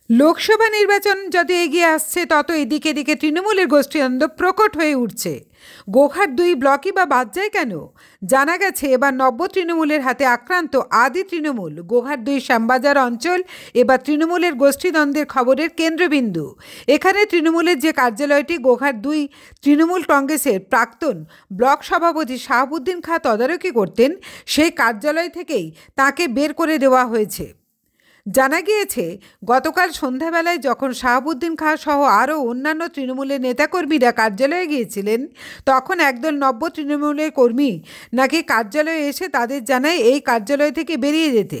লোকসভা নির্বাচন যত এগিয়ে আসছে তত এদিকে এদিকে তৃণমূলের গোষ্ঠীদ্বন্দ্ব প্রকট হয়ে উঠছে। গোঘাট ২ ব্লকই বা বাদ যায় কেন? জানা গেছে এবার নব্য তৃণমূলের হাতে আক্রান্ত আদি তৃণমূল। গোঘাট ২ শ্যামবাজার অঞ্চল এবার তৃণমূলের গোষ্ঠীদ্বন্দ্বের খবরের কেন্দ্রবিন্দু। এখানে তৃণমূলের যে কার্যালয়টি গোঘাট ২ তৃণমূল কংগ্রেসের প্রাক্তন ব্লক সভাপতি শাহাবুদ্দিন খাঁ তদারকি করতেন, সেই কার্যালয় থেকেই তাকে বের করে দেওয়া হয়েছে। জানা গিয়েছে গতকাল সন্ধ্যাবেলায় যখন শাহাবুদ্দিন খাঁ সহ আরও অন্যান্য তৃণমূলের নেতাকর্মীরা কার্যালয়ে গিয়েছিলেন, তখন একদল নব্য তৃণমূলের কর্মী নাকি কার্যালয়ে এসে তাদের জানায় এই কার্যালয় থেকে বেরিয়ে যেতে।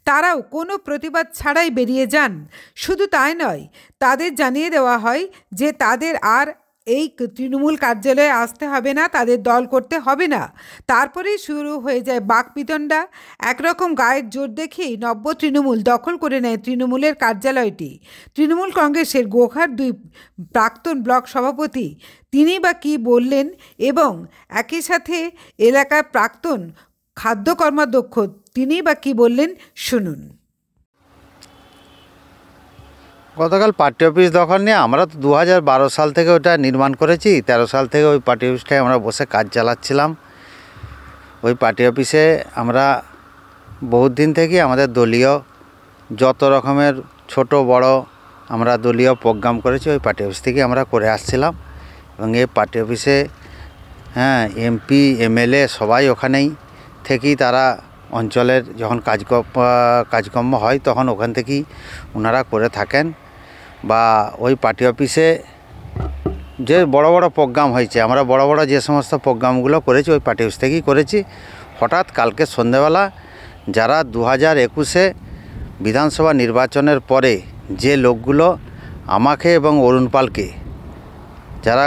তারাও কোনো প্রতিবাদ ছাড়াই বেরিয়ে যান। শুধু তাই নয়, তাদের জানিয়ে দেওয়া হয় যে তাদের আর এই তৃণমূল কার্যালয়ে আসতে হবে না, তাদের দল করতে হবে না। তারপরেই শুরু হয়ে যায় বাকবিতণ্ডা। একরকম গায়ের জোর দেখেই নব্য তৃণমূল দখল করে নেয় তৃণমূলের কার্যালয়টি। তৃণমূল কংগ্রেসের গোঘাট ২ প্রাক্তন ব্লক সভাপতি তিনি বা কী বললেন, এবং একই সাথে এলাকার প্রাক্তন খাদ্য কর্মাধ্যক্ষ তিনি বা কী বললেন, শুনুন। গতকাল পার্টি অফিস দখল নিয়ে আমরা তো 2012 সাল থেকে ওটা নির্মাণ করেছি। 13 সাল থেকে ওই পার্টি অফিসটায় আমরা বসে কাজ চালাচ্ছিলাম। ওই পার্টি অফিসে আমরা বহুত দিন থেকে আমাদের দলীয় যত রকমের ছোট বড় আমরা দলীয় প্রোগ্রাম করেছি ওই পার্টি অফিস থেকে আমরা করে আসছিলাম। এবং এই পার্টি অফিসে এমপি এমএলএ সবাই ওখানেই থেকেই তারা অঞ্চলের যখন কাজকর্ম হয় তখন ওখান থেকেই ওনারা করে থাকেন। বা ওই পার্টি অফিসে যে বড় বড় প্রোগ্রাম হয়েছে, আমরা বড় বড় যে সমস্ত প্রোগ্রামগুলো করেছি ওই পার্টি অফিস থেকেই করেছি। হঠাৎ কালকে সন্ধ্যেবেলা যারা 2021-এ বিধানসভা নির্বাচনের পরে যে লোকগুলো আমাকে এবং অরুণ পালকে যারা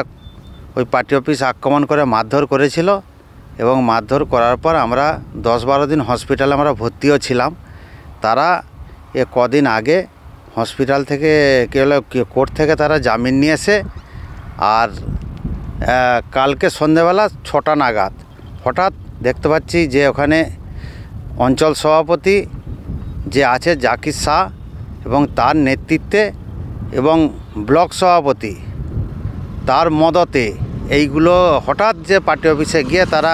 ওই পার্টি অফিস আক্রমণ করে মারধর করেছিল, এবং মারধর করার পর আমরা 10-12 দিন হসপিটালে আমরা ভর্তিও ছিলাম, তারা কদিন আগে হসপিটাল থেকে কোর্ট থেকে তারা জামিন নিয়েছে। আর কালকে সন্ধ্যেবেলা 6টা নাগাদ হঠাৎ দেখতে পাচ্ছি যে ওখানে অঞ্চল সভাপতি যে আছে জাকির শাহ এবং তার নেতৃত্বে এবং ব্লক সভাপতি তার মদতে এইগুলো হঠাৎ যে পার্টি অফিসে গিয়ে তারা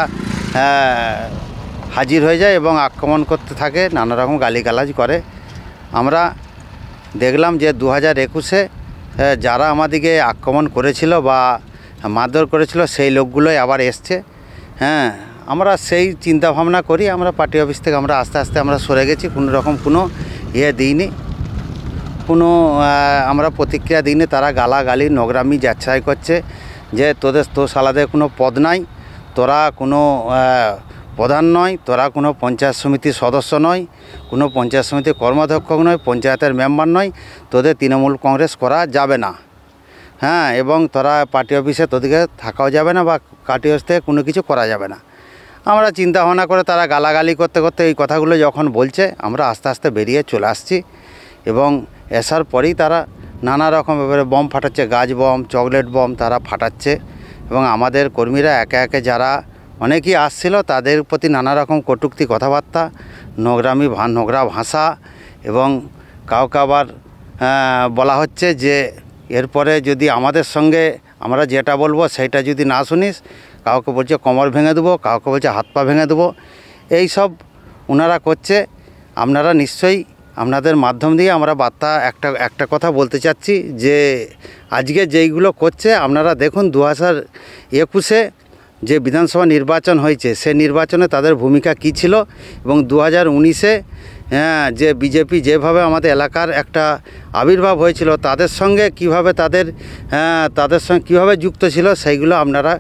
হাজির হয়ে যায় এবং আক্রমণ করতে থাকে, নানা রকম গালিগালাজ করে। আমরা দেখলাম যে 2021-এ যারা আমাদেরকে আক্রমণ করেছিল বা মারধর করেছিল সেই লোকগুলোই আবার এসছে। আমরা সেই চিন্তা ভাবনা করি আমরা পার্টি অফিস থেকে আমরা আস্তে আস্তে আমরা সরে গেছি। কোনো রকম কোনো দিইনি, কোনো আমরা প্রতিক্রিয়া দিইনি। তারা গালাগালি নোংরামি যাচাই করছে যে তোর সালাদের কোনো পদ নাই, তোরা কোনো প্রধান নয়, তোরা কোনো পঞ্চায়েত সমিতির সদস্য নয়, কোনো পঞ্চায়েত সমিতির কর্মাধ্যক্ষ নয়, পঞ্চায়েতের মেম্বার নয়, তোদের তৃণমূল কংগ্রেস করা যাবে না। এবং তোরা পার্টি অফিসে তোদেরকে থাকাও যাবে না বা পার্টি অফিস থেকে কোনো কিছু করা যাবে না। আমরা চিন্তা ভাবনা করে তারা গালাগালি করতে করতে এই কথাগুলো যখন বলছে আমরা আস্তে আস্তে বেরিয়ে চলে আসছি। এবং আসার পরেই তারা নানা রকম ব্যাপারে বম ফাটাচ্ছে, গাছ বম, চকলেট বম তারা ফাটাচ্ছে। এবং আমাদের কর্মীরা একে একে যারা অনেকেই আসছিল তাদের প্রতি নানা রকম কটূক্তি কথাবার্তা, নোংরা ভাষা, এবং কাউকে আবার বলা হচ্ছে যে এরপরে যদি আমাদের সঙ্গে আমরা যেটা বলবো সেটা যদি না শুনিস, কাউকে বলছে কোমর ভেঙে দেবো, কাউকে বলছে হাত পা ভেঙে দেবো। এই সব ওনারা করছে। আপনারা নিশ্চয়ই আপনাদের মাধ্যম দিয়ে আমরা বার্তা একটা কথা বলতে চাচ্ছি যে আজকে যেইগুলো করছে আপনারা দেখুন 2021-এ যে বিধানসভা নির্বাচন হয়েছে সে নির্বাচনে তাদের ভূমিকা কী ছিল, এবং 2019-এ যে বিজেপি যেভাবে আমাদের এলাকার একটা আবির্ভাব হয়েছিল তাদের সঙ্গে কীভাবে তাদের সঙ্গে কীভাবে যুক্ত ছিল সেইগুলো আপনারা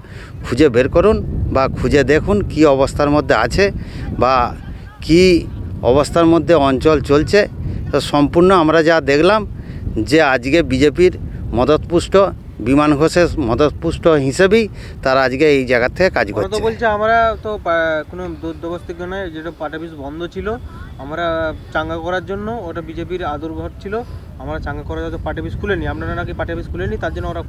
খুঁজে বের করুন বা খুঁজে দেখুন কী অবস্থার মধ্যে আছে বা কী অবস্থার মধ্যে অঞ্চল চলছে। তো সম্পূর্ণ আমরা যা দেখলাম যে আজকে বিজেপির মদতপুষ্ট বিমান ঘোষের মদতপুষ্ট হিসেবেই তারা আজকে এই জায়গা থেকে কাজ করছে। বলছে আমরা তো কোনো দুর্দবস্তি নয়, যেটা পার্টি অফিস বন্ধ ছিল আমরা চাঙ্গা করার জন্য, ওটা বিজেপির আদুর্ঘর ছিল, আমরা চাঙ্গা করার জন্য পার্টি অফিস খুলেনি, আপনারা নাকি পার্টি অফিস খুলেনি, তার জন্য ওরা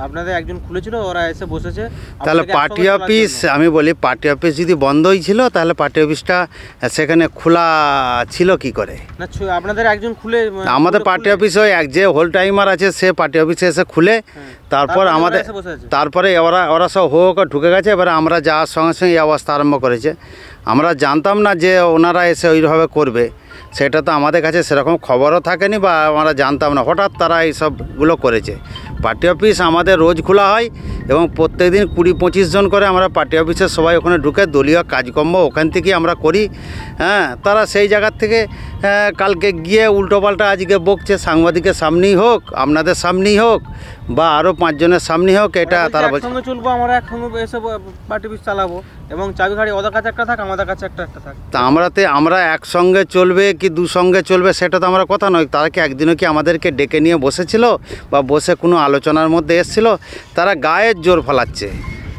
আপনাদের একজন খুলেছিল, ওরা এসে বসেছে। তাহলে পার্টি অফিস, আমি বলি পার্টি অফিস যদি বন্ধই ছিল তাহলে পার্টি অফিসটা সেখানে খোলা ছিল কি করে? না, আপনাদের একজন খুলে, আমাদের পার্টি অফিস ওই এক যে হোল টাইমার আছে সে পার্টি অফিসে এসে খুলে, তারপর আমাদের তারপরে ওরা সব হোক ঢুকে গেছে। এবারে আমরা যাওয়ার সঙ্গে সঙ্গে এই অবস্থা আরম্ভ করেছে। আমরা জানতাম না যে ওনারা এসে ওইভাবে করবে, সেটা তো আমাদের কাছে সেরকম খবরও থাকেনি বা আমরা জানতাম না, হঠাৎ তারা এইসবগুলো করেছে। পার্টি অফিস আমাদের রোজ খোলা হয় এবং প্রত্যেক দিন 20-25 জন করে আমরা পার্টি অফিসের সবাই ওখানে ঢুকে দলীয় কাজকর্ম ওখান থেকেই আমরা করি। হ্যাঁ, তারা সেই জায়গার থেকে কালকে গিয়ে উল্টোপাল্টা আজকে বকছে, সাংবাদিকের সামনেই হোক, আপনাদের সামনেই হোক বা আরও 5 জনের সামনেই হোক, এটা তারা বলছে একসঙ্গে চলবো, আমরা একসঙ্গে এসে পার্টি অফিস চালাবো এবং চাবিখাড়ি ওদের কাছে একটা থাক, আমাদের কাছে একটা থাক। তা আমরা একসঙ্গে চলবে কি দুসঙ্গে চলবে সেটা তো আমরা কথা নয়। তারা কি একদিনও কি আমাদেরকে ডেকে নিয়ে বসেছিল বা বসে কোনো আলোচনার মধ্যে এসেছিল? তারা গায়ের জোর ফলাচ্ছে।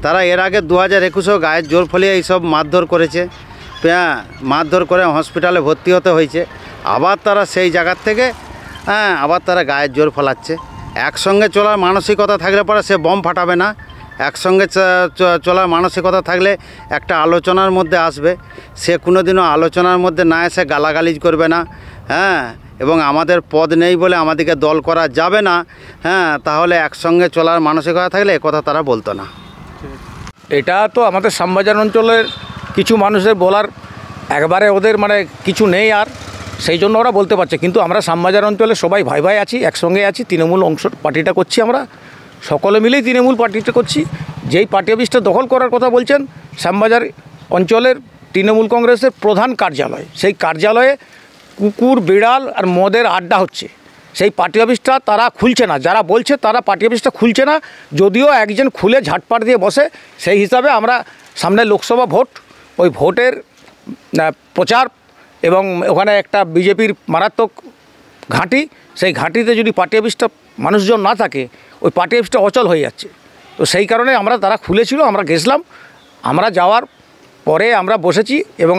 তারা এর আগে 2021-এও গায়ের জোর ফলিয়ে এইসব মারধর করেছে, মারধর করে হসপিটালে ভর্তি হতে হয়েছে। আবার তারা সেই জায়গার থেকে আবার তারা গায়ের জোর ফলাচ্ছে। একসঙ্গে চলার মানসিকতা থাকলে পরে সে বম ফাটাবে না। একসঙ্গে চলার মানসিকতা থাকলে একটা আলোচনার মধ্যে আসবে। সে কোনোদিনও আলোচনার মধ্যে না এসে গালাগালিজ করবে না। এবং আমাদের পদ নেই বলে আমাদেরকে দল করা যাবে না। তাহলে একসঙ্গে চলার মানসিকতা থাকলে একথা তারা বলতো না। এটা তো আমাদের শ্যামবাজার অঞ্চলের কিছু মানুষের বলার একবারে ওদের মানে কিছু নেই, আর সেই জন্য ওরা বলতে পারছে। কিন্তু আমরা শ্যামবাজার অঞ্চলে সবাই ভাই ভাই আছি, একসঙ্গে আছি, তৃণমূল পার্টিটা করছি, আমরা সকলে মিলেই তৃণমূল পার্টিটা করছি। যেই পার্টি অফিসটা দখল করার কথা বলছেন, শ্যামবাজার অঞ্চলের তৃণমূল কংগ্রেসের প্রধান কার্যালয়, সেই কার্যালয়ে কুকুর বিড়াল আর মদের আড্ডা হচ্ছে। সেই পার্টি অফিসটা তারা খুলছে না, যারা বলছে তারা পার্টি অফিসটা খুলছে না, যদিও একজন খুলে ঝাটপাট দিয়ে বসে। সেই হিসাবে আমরা সামনে লোকসভা ভোট, ওই ভোটের প্রচার এবং ওখানে একটা বিজেপির মারাত্মক ঘাঁটি, সেই ঘাঁটিতে যদি পার্টি অফিসটা মানুষজন না থাকে, ওই পার্টি অফিসটা অচল হয়ে যাচ্ছে। তো সেই কারণে তারা খুলেছিল, আমরা গেছিলাম। আমরা যাওয়ার পরে আমরা বসেছি এবং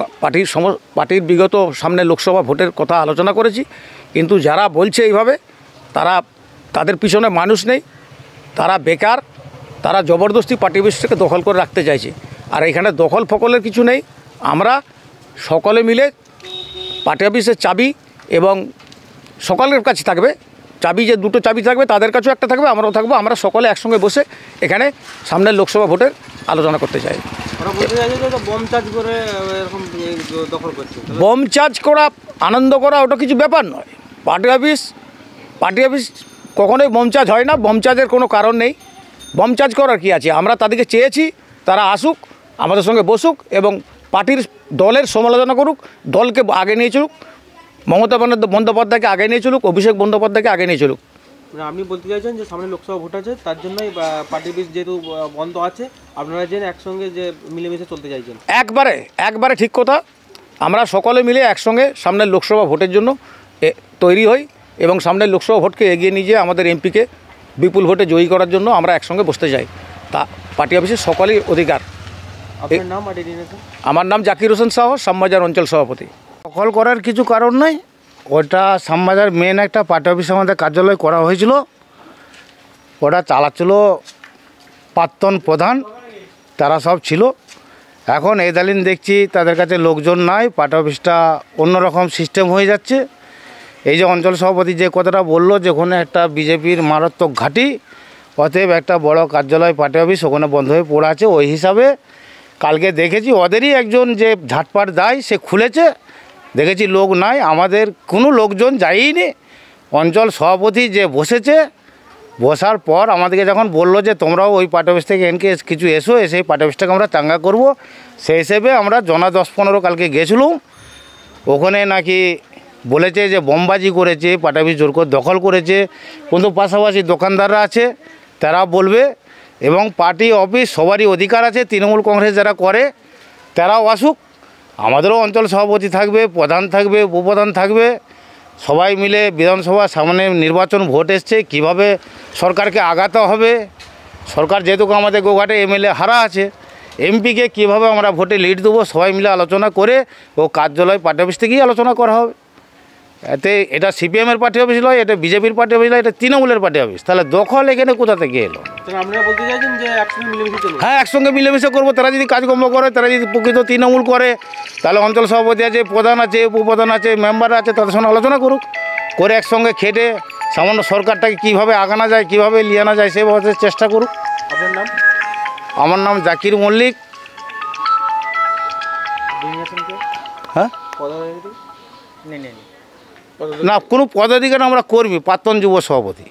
পার্টির বিগত সামনে লোকসভা ভোটের কথা আলোচনা করেছি। কিন্তু যারা বলছে এইভাবে, তাদের পিছনে মানুষ নেই, তারা বেকার, তারা জবরদস্তি পার্টি অফিসটাকে দখল করে রাখতে চাইছে। আর এখানে দখল ফকলের কিছু নেই। আমরা সকলে মিলে পার্টি অফিসের চাবি এবং সকলের কাছে থাকবে চাবি, যে দুটো চাবি থাকবে তাদের কাছেও একটা থাকবে, আমরাও থাকবো। আমরা সকলে একসঙ্গে বসে এখানে সামনের লোকসভা ভোটের আলোচনা করতে চাই। বম চার্জ করা, আনন্দ করা, ওটা কিছু ব্যাপার নয়। পার্টি অফিস কখনোই বম চার্জ হয় না, বম চার্জের কোনো কারণ নেই। বম চার্জ করার কি আছে? আমরা তাদেরকে চেয়েছি তারা আসুক, আমাদের সঙ্গে বসুক এবং পার্টির দলের সমালোচনা করুক, দলকে আগে নিয়ে চলুক, মমতা বন্দ্যোপাধ্যায়কে আগে নিয়ে চলুক, অভিষেক বন্দ্যোপাধ্যায়কে আগে নিয়ে চলুক। আপনি বলতে চাইছেন যে সামনে লোকসভা ভোট আছে, তার জন্যই পার্টি অফিস যেহেতু বন্ধ আছে, আপনারা যে একসঙ্গে যে মিলেমিশে চলতে চাইছেন? একবারে ঠিক কথা। আমরা সকলে মিলে একসঙ্গে সামনের লোকসভা ভোটের জন্য তৈরি হই এবং সামনের লোকসভা ভোটকে এগিয়ে নিয়ে যেয়ে আমাদের এমপিকে বিপুল ভোটে জয়ী করার জন্য আমরা একসঙ্গে বসতে যাই। তা পার্টি অফিসের সকলেই অধিকার। আপনার নাম? আমার নাম জাকির হোসেন সাহ, শ্যামবাজার অঞ্চল সভাপতি। দখল করার কিছু কারণ নাই, ওটা শ্যামবাজার মেন একটা পার্টি অফিস আমাদের কার্যালয় করা হয়েছিল। ওটা চালাচ্ছিল প্রাক্তন প্রধান, তারা সব ছিল। এখন এদালিন দেখছি তাদের কাছে লোকজন নাই, পার্টি অফিসটা অন্যরকম সিস্টেম হয়ে যাচ্ছে। এই যে অঞ্চল সভাপতি যে কথাটা বললো যে ওখানে একটা বিজেপির মারাত্মক ঘাঁটি, অতএব একটা বড় কার্যালয় পার্টি অফিস ওখানে বন্ধ হয়ে পড়ে আছে। ওই হিসাবে কালকে দেখেছি ওদেরই একজন যে ঝাটপাট দেয় সে খুলেছে, দেখেছি লোক নাই, আমাদের কোনো লোকজন যায়নি। অঞ্চল সভাপতি যে বসেছে, বসার পর আমাদেরকে যখন বললো যে তোমরাও ওই পার্টি অফিস থেকে এনকে কিছু এসো, এসে এই পার্টি অফিসটাকে আমরা চাঙ্গা করবো, সেই হিসেবে আমরা জনা 10-15 কালকে গেছিলাম। ওখানে নাকি বলেছে যে বোমবাজি করেছে, পার্টি অফিস জোর করে দখল করেছে, কিন্তু পাশাপাশি দোকানদাররা আছে তারা বলবে। এবং পার্টি অফিস সবারই অধিকার আছে, তৃণমূল কংগ্রেস যারা করে তারাও আসুক, আমাদেরও অঞ্চল সভাপতি থাকবে, প্রধান থাকবে, উপপ্রধান থাকবে, সবাই মিলে বিধানসভা সামনে নির্বাচন ভোট এসছে, কিভাবে সরকারকে আগাতে হবে। সরকার যেহেতু আমাদের গোঘাটে এমএলএ হারা আছে, এমপিকে কীভাবে আমরা ভোটে লিড দেবো সবাই মিলে আলোচনা করে ও কার্যালয় পার্টি অফিস থেকেই আলোচনা করা হবে। এতে এটা সিপিএমের পার্টি অফিস নয়, এটা বিজেপির পার্টি অফিস নয়, এটা তৃণমূলের পার্টি অফিস। তাহলে দখল এখানে কোথা থেকে এলো? আপনারা বলতে চাইছেন যে একসঙ্গে মিলেমিশে চলুন। হ্যাঁ, একসঙ্গে মিলেমিশে করবো। তারা যদি কাজকর্ম করে, তারা যদি প্রকৃত তৃণমূল করে, তাহলে অঞ্চল সভাপতি আছে, প্রধান আছে, উপপ্রধান আছে, মেম্বার আছে, তাদের সঙ্গে আলোচনা করুক, করে একসঙ্গে খেটে সামান্য সরকারটাকে কীভাবে আগানো যায়, কীভাবে নিয়ে আনা যায় সেভাবে চেষ্টা করুক। আপনার নাম? আমার নাম জাকির মল্লিক। হ্যাঁ, পদাধিকারী? না কোনো পদাধিকার, আমরা কর্মী, প্রাক্তন যুব সভাপতি।